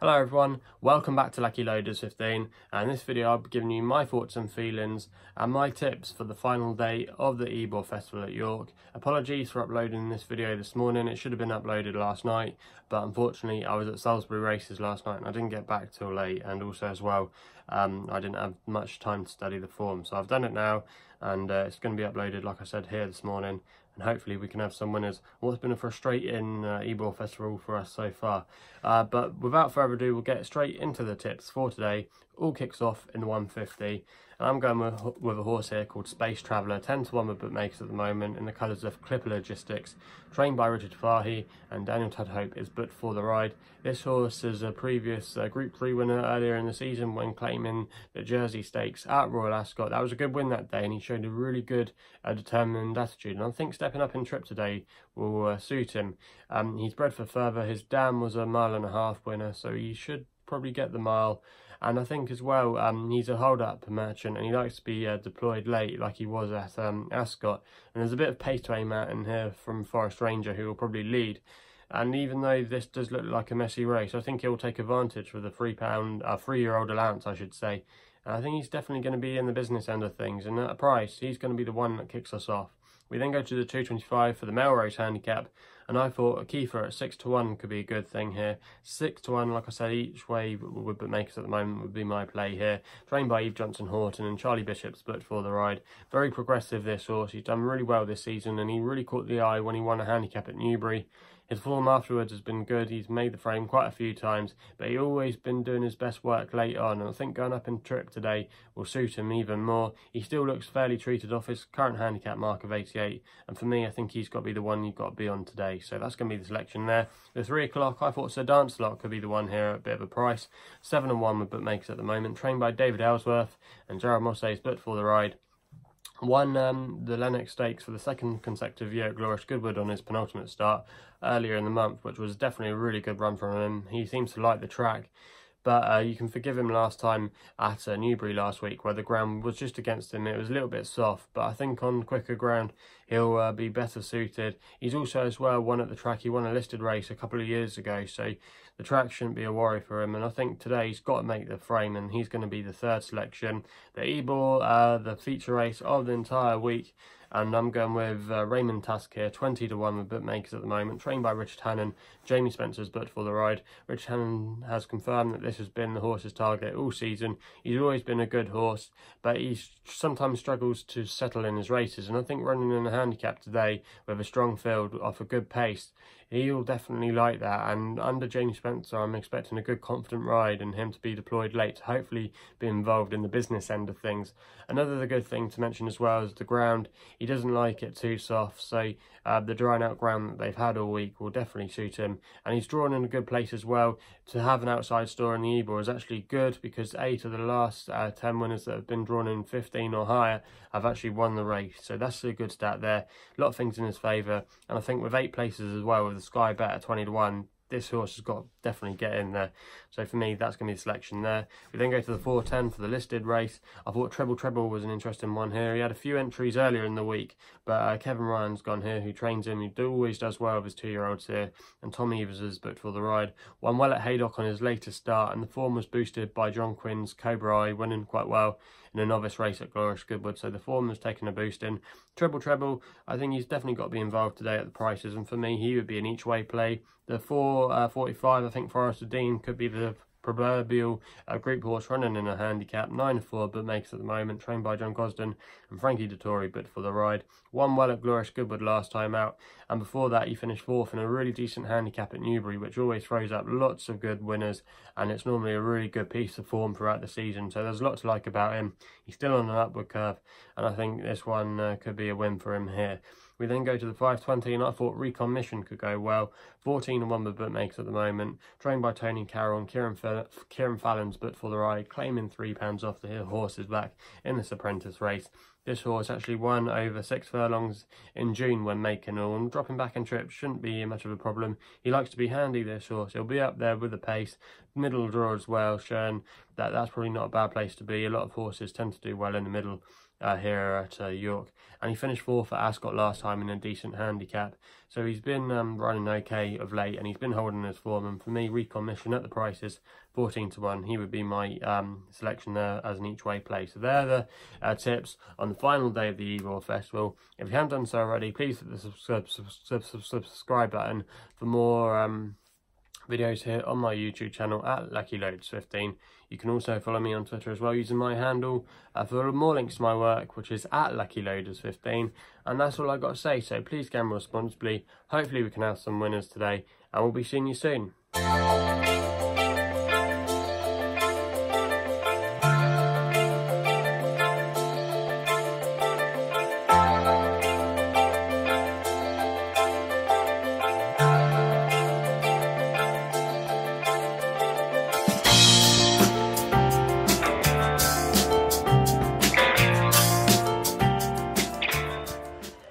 Hello everyone, welcome back to Lucky Loaders 15, and in this video I'll be giving you my thoughts and feelings and my tips for the final day of the Ebor Festival at York. Apologies for uploading this video this morning, it should have been uploaded last night, but unfortunately I was at Salisbury races last night and I didn't get back till late, and also as well I didn't have much time to study the form, so I've done it now and it's going to be uploaded like I said here this morning, and hopefully we can have some winners. What's been a frustrating Ebor Festival for us so far. But without further ado, we'll get straight into the tips for today. All kicks off in the 150, and I'm going with a horse here called Space Traveller, 10 to 1 with bookmakers at the moment, in the colours of Clipper Logistics, trained by Richard Fahey, and Daniel Tudhope is booked for the ride. This horse is a previous Group 3 winner earlier in the season when claiming the Jersey Stakes at Royal Ascot. That was a good win that day, and he showed a really good determined attitude, and I think stepping up in trip today will suit him. He's bred for further. His dam was a 1.5 mile winner, so he should probably get the mile. And I think as well, he's a hold-up merchant and he likes to be deployed late like he was at Ascot. And there's a bit of pace to aim at in here from Forest Ranger, who will probably lead. And even though this does look like a messy race, I think he'll take advantage with a three-year-old allowance, I should say. And I think he's definitely going to be in the business end of things. And at a price, he's going to be the one that kicks us off. We then go to the 225 for the male race handicap, and I thought a Kiefer at 6 to 1 could be a good thing here. 6 to 1, like I said, each way with bookmakers at the moment would be my play here. Trained by Eve Johnson Horton, and Charlie Bishop's booked for the ride. Very progressive, this horse. He's done really well this season, and he really caught the eye when he won a handicap at Newbury. His form afterwards has been good. He's made the frame quite a few times, but he's always been doing his best work late on, and I think going up in trip today will suit him even more. He still looks fairly treated off his current handicap mark of 88, and for me I think he's got to be the one you've got to be on today, so that's going to be the selection there. The 3 o'clock, I thought Sir Dancealot could be the one here at a bit of a price. 7 and 1 with bookmakers at the moment, trained by David Ellsworth, and Gerald Mosse is booked for the ride. Won the Lennox Stakes for the second consecutive year at Glorious Goodwood on his penultimate start earlier in the month, which was definitely a really good run from him. He seems to like the track, but you can forgive him last time at Newbury last week, where the ground was just against him. It was a little bit soft, but I think on quicker ground he'll be better suited. He's also as well won at the track. He won a listed race a couple of years ago, so the track shouldn't be a worry for him, and I think today he's got to make the frame, and he's going to be the third selection. The Ebor, the feature race of the entire week, and I'm going with Raymond Tusk here, 20 to 1 with bookmakers at the moment, trained by Richard Hannon. Jamie Spencer's booked for the ride. Richard Hannon has confirmed that this has been the horse's target all season. He's always been a good horse, but he sometimes struggles to settle in his races, and I think running in a handicap today with a strong field off a good pace, he'll definitely like that. And under Jamie Spencer, I'm expecting a good confident ride and him to be deployed late to hopefully be involved in the business end of things. Another good thing to mention as well is the ground. He doesn't like it too soft, so the drying out ground that they've had all week will definitely suit him. And he's drawn in a good place as well. To have an outside store in the Ebor is actually good, because 8 of the last 10 winners that have been drawn in 15 or higher have actually won the race, so that's a good stat there. A lot of things in his favour, and I think with 8 places as well, with the Sky Bet at 20 to 1, this horse has got to definitely get in there. So for me, that's going to be the selection there. We then go to the 410 for the listed race. I thought Treble Treble was an interesting one here. He had a few entries earlier in the week, but Kevin Ryan's gone here, who trains him. He always does well with his 2-year-olds here. And Tom Evers is booked for the ride. Won well at Haydock on his latest start, and the form was boosted by John Quinn's Cobra Eye, winning quite well in a novice race at Glorious Goodwood, so the form has taken a boost in. Treble Treble, I think he's definitely got to be involved today at the prices, and for me, he would be an each way play. The 4.45, I think Forrester Dean could be the proverbial group horse running in a handicap. 9 to 4 bookmakers at the moment, trained by John Gosden and Frankie Dettori, but for the ride. Won well at Glorious Goodwood last time out, and before that he finished 4th in a really decent handicap at Newbury, which always throws up lots of good winners, and it's normally a really good piece of form throughout the season, so there's lots to like about him. He's still on an upward curve, and I think this one could be a win for him here. We then go to the 520, and I thought Recon Mission could go well. 14 and 1 with bookmakers at the moment, trained by Tony Carroll and Kieran Fallon's booked for the ride, claiming £3 off the horse's back in this apprentice race. This horse actually won over 6 furlongs in June when making all, and dropping back in trip shouldn't be much of a problem. He likes to be handy, this horse. He'll be up there with the pace. Middle draw as well, showing that that's probably not a bad place to be. A lot of horses tend to do well in the middle. here at York, and he finished 4th at Ascot last time in a decent handicap. So he's been running okay of late, and he's been holding his form. And for me, Recon Mission at the prices 14-1, he would be my selection there as an each way play. So they're the tips on the final day of the Ebor Festival. If you haven't done so already, please hit the subscribe button for more videos here on my YouTube channel at LuckyLoads15. You can also follow me on Twitter as well using my handle for more links to my work, which is at LuckyLoaders15. And that's all I've got to say, so please gamble responsibly. Hopefully we can have some winners today, and we'll be seeing you soon.